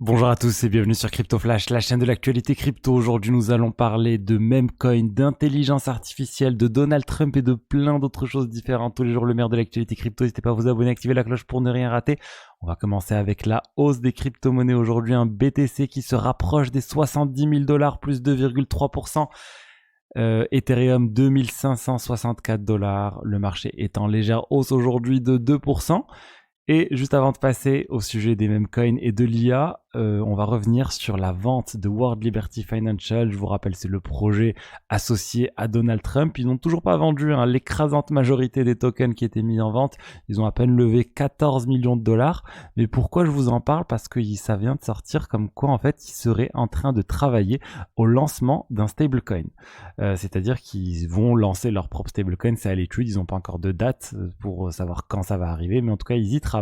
Bonjour à tous et bienvenue sur Crypto Flash, la chaîne de l'actualité crypto. Aujourd'hui, nous allons parler de memecoin, d'intelligence artificielle, de Donald Trump et de plein d'autres choses différentes. Tous les jours, le meilleur de l'actualité crypto. N'hésitez pas à vous abonner, activer la cloche pour ne rien rater. On va commencer avec la hausse des crypto-monnaies. Aujourd'hui, un BTC qui se rapproche des 70 000 dollars, plus 2,3%. Ethereum 2564 dollars. Le marché est en légère hausse aujourd'hui de 2%. Et juste avant de passer au sujet des memecoins et de l'IA, on va revenir sur la vente de World Liberty Financial. Je vous rappelle, c'est le projet associé à Donald Trump. Ils n'ont toujours pas vendu l'écrasante majorité des tokens qui étaient mis en vente. Ils ont à peine levé 14 millions de dollars. Mais pourquoi je vous en parle? Parce que ça vient de sortir comme quoi, en fait, ils seraient en train de travailler au lancement d'un stablecoin. C'est-à-dire qu'ils vont lancer leur propre stablecoin. C'est à l'étude. Ils n'ont pas encore de date pour savoir quand ça va arriver. Mais en tout cas, ils y travaillent.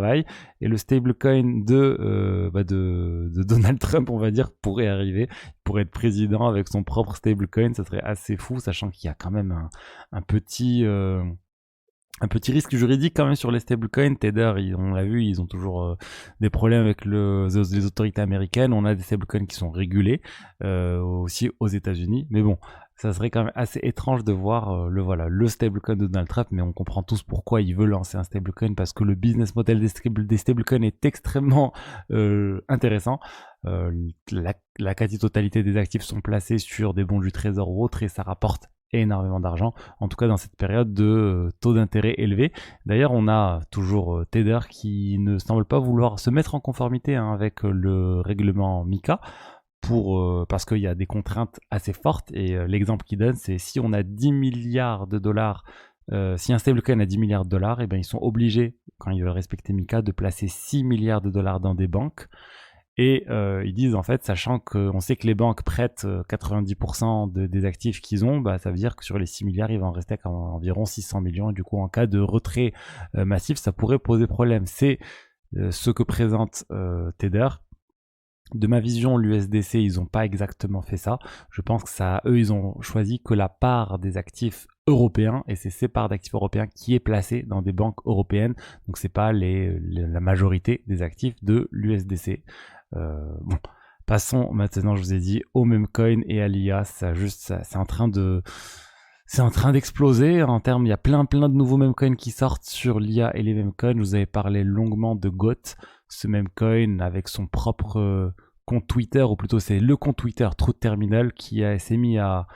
Et le stablecoin de Donald Trump, on va dire, pourrait arriver. Il pourrait être président avec son propre stablecoin. Ça serait assez fou, sachant qu'il y a quand même un petit risque juridique quand même sur les stablecoins. Tether, on l'a vu, ils ont toujours des problèmes avec les autorités américaines. On a des stablecoins qui sont régulés aussi aux États-Unis. Mais bon, ça serait quand même assez étrange de voir le stablecoin de Donald Trump, mais on comprend tous pourquoi il veut lancer un stablecoin, parce que le business model des stablecoins est extrêmement intéressant. La quasi-totalité des actifs sont placés sur des bons du trésor ou autres et ça rapporte énormément d'argent, en tout cas dans cette période de taux d'intérêt élevés. D'ailleurs, on a toujours Tether qui ne semble pas vouloir se mettre en conformité avec le règlement MiCA, parce qu'il y a des contraintes assez fortes, et l'exemple qu'il donne, c'est si on a 10 milliards de dollars, si un stablecoin a 10 milliards de dollars, et ben ils sont obligés, quand ils veulent respecter MiCA, de placer 6 milliards de dollars dans des banques. Et ils disent, en fait, sachant qu'on sait que les banques prêtent 90% des actifs qu'ils ont, ça veut dire que sur les 6 milliards, il va en rester environ 600 millions. Et du coup, en cas de retrait massif, ça pourrait poser problème. C'est ce que présente Tether. De ma vision, l'USDC, ils n'ont pas exactement fait ça. Je pense que eux, ils ont choisi que la part des actifs européens, et c'est ces parts d'actifs européens qui est placée dans des banques européennes. Donc c'est pas la majorité des actifs de l'USDC. Bon, passons maintenant, je vous ai dit, au memecoin et à l'IA. C'est en train d'exploser en termes. Il y a plein de nouveaux memecoins qui sortent sur l'IA et les memecoins. Je vous avais parlé longuement de GOAT, ce memecoin avec son propre compte Twitter, ou plutôt c'est le compte Twitter Truth Terminal qui s'est mis à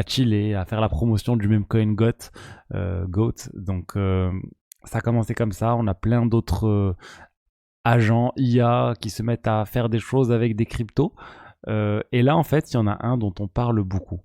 chiller, à faire la promotion du memecoin GOAT. Donc ça a commencé comme ça. On a plein d'autres agents IA qui se mettent à faire des choses avec des cryptos. Et là, en fait, il y en a un dont on parle beaucoup.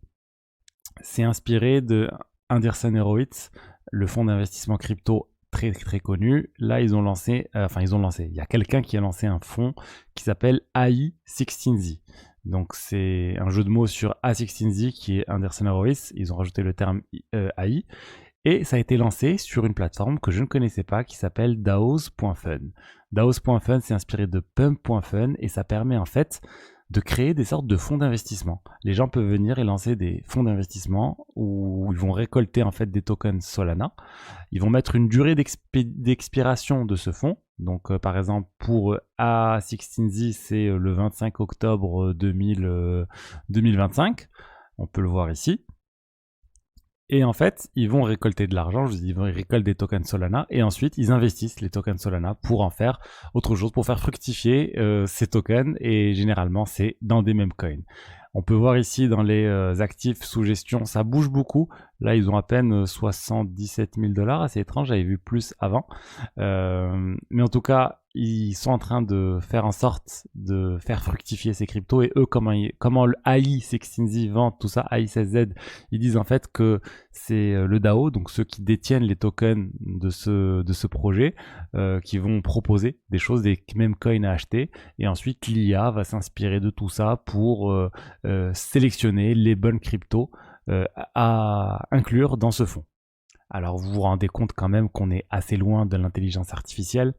C'est inspiré de Andreessen Horowitz, le fonds d'investissement crypto très très connu. Là, il y a quelqu'un qui a lancé un fonds qui s'appelle AI16Z. Donc c'est un jeu de mots sur A16Z qui est Andreessen Horowitz. Ils ont rajouté le terme AI. Et ça a été lancé sur une plateforme que je ne connaissais pas qui s'appelle DAOs.fun. DAOs.fun, c'est inspiré de Pump.fun et ça permet en fait de créer des sortes de fonds d'investissement. Les gens peuvent venir et lancer des fonds d'investissement où ils vont récolter en fait des tokens Solana. Ils vont mettre une durée d'expiration de ce fonds. Donc par exemple pour A16Z, c'est le 25 octobre 2025. On peut le voir ici. Et en fait, ils vont récolter de l'argent, ils récoltent des tokens Solana, et ensuite ils investissent les tokens Solana pour en faire autre chose, pour faire fructifier ces tokens, et généralement c'est dans des memecoins. On peut voir ici dans les actifs sous gestion, ça bouge beaucoup. Là, ils ont à peine 77 000 dollars, assez étrange, j'avais vu plus avant. Mais en tout cas, ils sont en train de faire en sorte de faire fructifier ces cryptos. Et eux, comment le AI16Z vend tout ça, AI16Z, ils disent en fait que c'est le DAO, donc ceux qui détiennent les tokens de ce projet, qui vont proposer des choses, des mêmes coins à acheter. Et ensuite, l'IA va s'inspirer de tout ça pour sélectionner les bonnes cryptos à inclure dans ce fonds. Alors vous vous rendez compte quand même qu'on est assez loin de l'intelligence artificielle.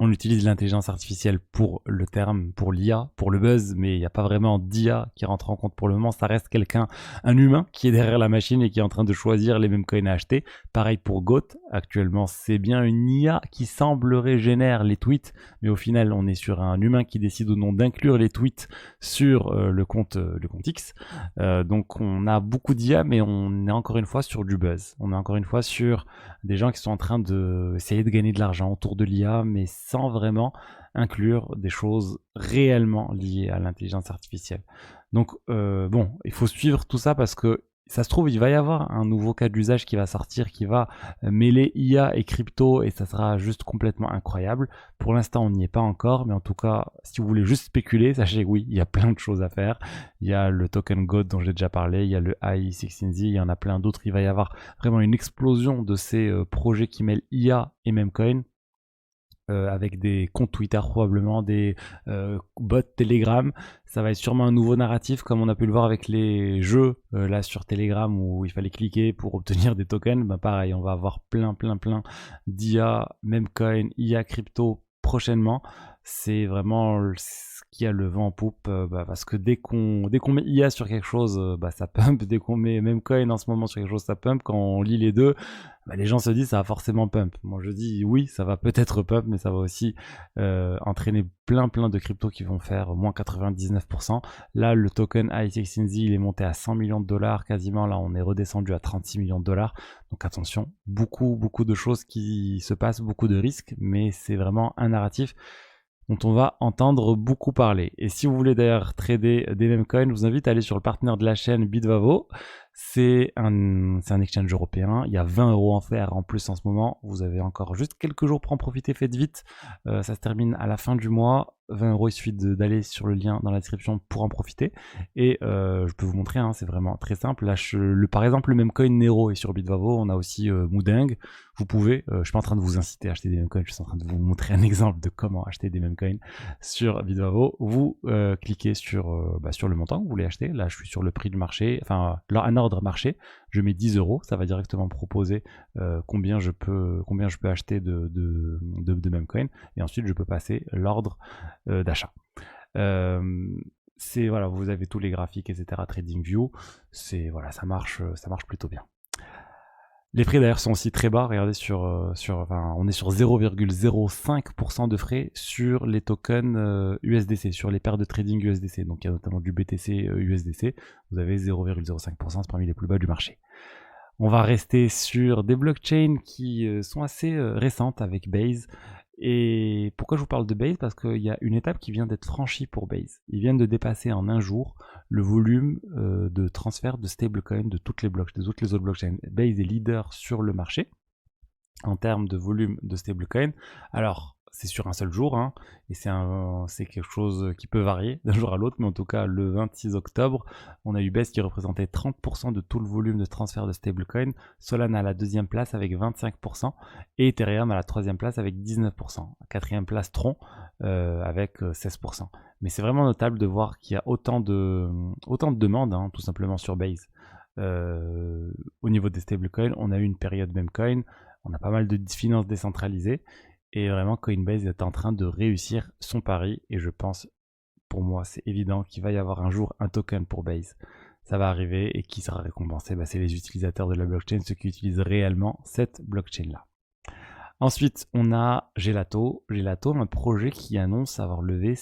On utilise l'intelligence artificielle pour le terme, pour l'IA, pour le buzz, mais il n'y a pas vraiment d'IA qui rentre en compte pour le moment. Ça reste quelqu'un, un humain qui est derrière la machine et qui est en train de choisir les mêmes coins à acheter. Pareil pour GOAT. Actuellement, c'est bien une IA qui semblerait génère les tweets, mais au final, on est sur un humain qui décide ou non d'inclure les tweets sur le compte X. Donc, on a beaucoup d'IA, mais on est encore une fois sur du buzz. On est encore une fois sur des gens qui sont en train d'essayer de gagner de l'argent autour de l'IA, mais sans vraiment inclure des choses réellement liées à l'intelligence artificielle. Donc bon, il faut suivre tout ça parce que ça se trouve, il va y avoir un nouveau cas d'usage qui va sortir, qui va mêler IA et crypto et ça sera juste complètement incroyable. Pour l'instant, on n'y est pas encore, mais en tout cas, si vous voulez juste spéculer, sachez que oui, il y a plein de choses à faire. Il y a le token GOAT dont j'ai déjà parlé, il y a le AI16Z, il y en a plein d'autres. Il va y avoir vraiment une explosion de ces projets qui mêlent IA et Memcoin. Avec des comptes Twitter probablement, des bots Telegram. Ça va être sûrement un nouveau narratif comme on a pu le voir avec les jeux là sur Telegram où il fallait cliquer pour obtenir des tokens. Ben pareil, on va avoir plein d'IA, Memcoin, IA crypto prochainement. C'est vraiment ce qui a le vent en poupe parce que dès qu'on met IA sur quelque chose, ça pump. Dès qu'on met Memcoin en ce moment sur quelque chose, ça pump. Quand on lit les deux, les gens se disent ça va forcément pump. Moi je dis oui, ça va peut-être pump, mais ça va aussi entraîner plein de cryptos qui vont faire moins 99%. Là, le token AI16Z, il est monté à 100 millions de dollars quasiment. Là, on est redescendu à 36 millions de dollars. Donc attention, beaucoup de choses qui se passent, beaucoup de risques, mais c'est vraiment un narratif dont on va entendre beaucoup parler. Et si vous voulez d'ailleurs trader des Memcoins, je vous invite à aller sur le partenaire de la chaîne Bitvavo. C'est un exchange européen. Il y a 20 € en fer en plus en ce moment. Vous avez encore juste quelques jours pour en profiter. Faites vite. Ça se termine à la fin du mois. 20 €, il suffit d'aller sur le lien dans la description pour en profiter. Et je peux vous montrer, c'est vraiment très simple. Là, par exemple, le Memcoin Nero est sur Bitvavo. On a aussi Mouding. Vous pouvez, je suis pas en train de vous inciter à acheter des Memcoins, je suis en train de vous montrer un exemple de comment acheter des Memcoins sur Bitvavo. Vous cliquez sur le montant que vous voulez acheter. Là, je suis sur le prix du marché, enfin, un ordre marché. Je mets 10 €, ça va directement me proposer combien je peux acheter de Memcoin. Et ensuite, je peux passer l'ordre d'achat. Voilà, vous avez tous les graphiques, etc. TradingView, ça marche plutôt bien. Les frais d'ailleurs sont aussi très bas. Regardez on est sur 0,05% de frais sur les tokens USDC, sur les paires de trading USDC. Donc il y a notamment du BTC USDC. Vous avez 0,05%, c'est parmi les plus bas du marché. On va rester sur des blockchains qui sont assez récentes avec Base. Et pourquoi je vous parle de Base? Parce qu'il y a une étape qui vient d'être franchie pour Base. Ils viennent de dépasser en un jour le volume de transfert de stablecoin de toutes les autres blockchains. Base est leader sur le marché en termes de volume de stablecoin. Alors, c'est sur un seul jour, et c'est quelque chose qui peut varier d'un jour à l'autre, mais en tout cas, le 26 octobre, on a eu Base qui représentait 30% de tout le volume de transfert de stablecoin, Solana à la deuxième place avec 25%, et Ethereum à la troisième place avec 19%. Quatrième place, Tron avec 16%. Mais c'est vraiment notable de voir qu'il y a autant de demandes, tout simplement sur Base. Au niveau des stablecoins, on a eu une période Memcoin, on a pas mal de finances décentralisées, et vraiment Coinbase est en train de réussir son pari, et je pense, pour moi, c'est évident qu'il va y avoir un jour un token pour Base. Ça va arriver, et qui sera récompensé? C'est les utilisateurs de la blockchain, ceux qui utilisent réellement cette blockchain-là. Ensuite, on a Gelato. Gelato, un projet qui annonce avoir levé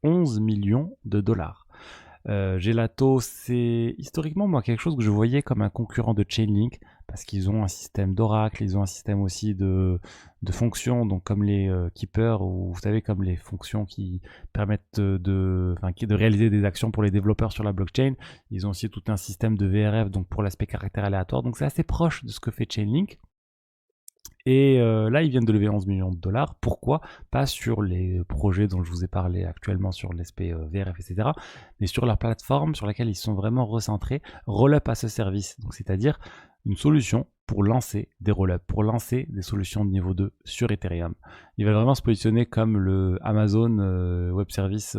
11 millions de dollars. Gelato, c'est historiquement moi quelque chose que je voyais comme un concurrent de Chainlink, parce qu'ils ont un système d'oracle, ils ont un système aussi de fonctions, donc comme les keepers, ou vous savez, comme les fonctions qui permettent de réaliser des actions pour les développeurs sur la blockchain. Ils ont aussi tout un système de VRF, donc pour l'aspect caractère aléatoire, donc c'est assez proche de ce que fait Chainlink. Et là, ils viennent de lever 11 millions de dollars. Pourquoi? Pas sur les projets dont je vous ai parlé actuellement sur l'aspect VRF, etc., mais sur leur plateforme sur laquelle ils sont vraiment recentrés, Rollup as a Service. Donc, c'est-à-dire une solution pour lancer des rollups, pour lancer des solutions de niveau 2 sur Ethereum. Ils veulent vraiment se positionner comme le Amazon Web Service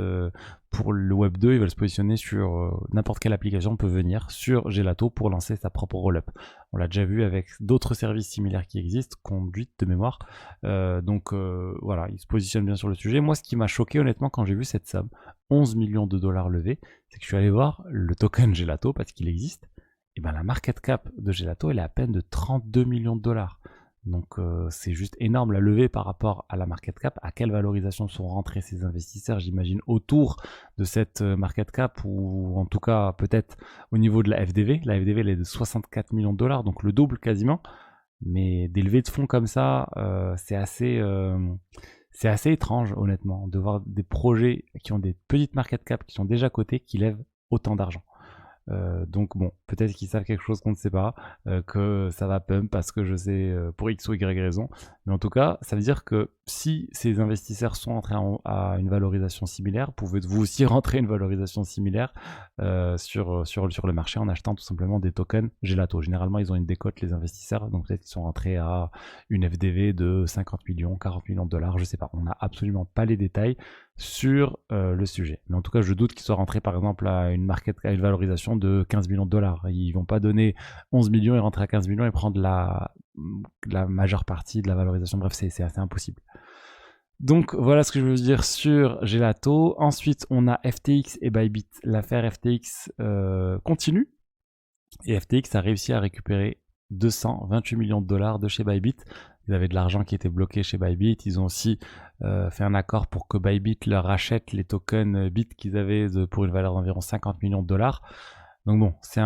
pour le Web 2. Ils veulent se positionner sur n'importe quelle application peut venir sur Gelato pour lancer sa propre rollup. On l'a déjà vu avec d'autres services similaires qui existent, Conduit de mémoire. Voilà, ils se positionnent bien sur le sujet. Moi, ce qui m'a choqué honnêtement quand j'ai vu cette somme, 11 millions de dollars levés, c'est que je suis allé voir le token Gelato parce qu'il existe. Et ben la market cap de Gelato, elle est à peine de 32 millions de dollars. Donc c'est juste énorme la levée par rapport à la market cap. À quelle valorisation sont rentrés ces investisseurs, j'imagine, autour de cette market cap, ou en tout cas peut-être au niveau de la FDV. La FDV elle est de 64 millions de dollars, donc le double quasiment. Mais des levées de fonds comme ça, c'est assez étrange honnêtement, de voir des projets qui ont des petites market cap, qui sont déjà cotés, qui lèvent autant d'argent. Donc bon, peut-être qu'ils savent quelque chose qu'on ne sait pas, que ça va pump parce que je sais pour X ou Y raison. Mais en tout cas, ça veut dire que si ces investisseurs sont entrés à une valorisation similaire, pouvez-vous aussi rentrer une valorisation similaire sur le marché en achetant tout simplement des tokens Gelato. Généralement, ils ont une décote, les investisseurs, donc peut-être qu'ils sont rentrés à une FDV de 50 millions, 40 millions de dollars, je sais pas. On n'a absolument pas les détails sur le sujet. Mais en tout cas, je doute qu'ils soient rentrés par exemple à une valorisation de 15 millions de dollars. Ils vont pas donner 11 millions et rentrer à 15 millions et prendre la majeure partie de la valorisation. Bref, c'est assez impossible. Donc voilà ce que je veux dire sur Gelato. Ensuite, on a FTX et Bybit. L'affaire FTX continue. Et FTX a réussi à récupérer 228 millions de dollars de chez Bybit. Ils avaient de l'argent qui était bloqué chez Bybit. Ils ont aussi fait un accord pour que Bybit leur rachète les tokens BIT qu'ils avaient pour une valeur d'environ 50 millions de dollars. Donc bon, c'est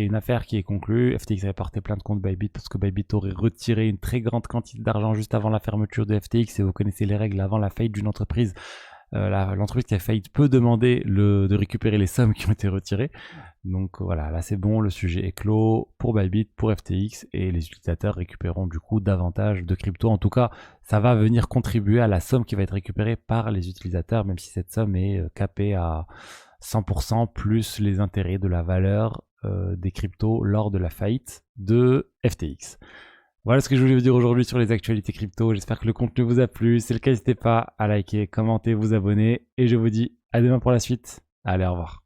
une affaire qui est conclue. FTX avait porté plainte contre Bybit parce que Bybit aurait retiré une très grande quantité d'argent juste avant la fermeture de FTX. Et vous connaissez les règles, avant la faillite d'une entreprise. L'entreprise qui a failli peut demander de récupérer les sommes qui ont été retirées. Donc voilà, là c'est bon, le sujet est clos pour Bybit, pour FTX, et les utilisateurs récupéreront du coup davantage de crypto. En tout cas, ça va venir contribuer à la somme qui va être récupérée par les utilisateurs, même si cette somme est capée à 100% plus les intérêts de la valeur des cryptos lors de la faillite de FTX. Voilà ce que je voulais vous dire aujourd'hui sur les actualités crypto. J'espère que le contenu vous a plu. Si c'est le cas, n'hésitez pas à liker, commenter, vous abonner. Et je vous dis à demain pour la suite. Allez, au revoir.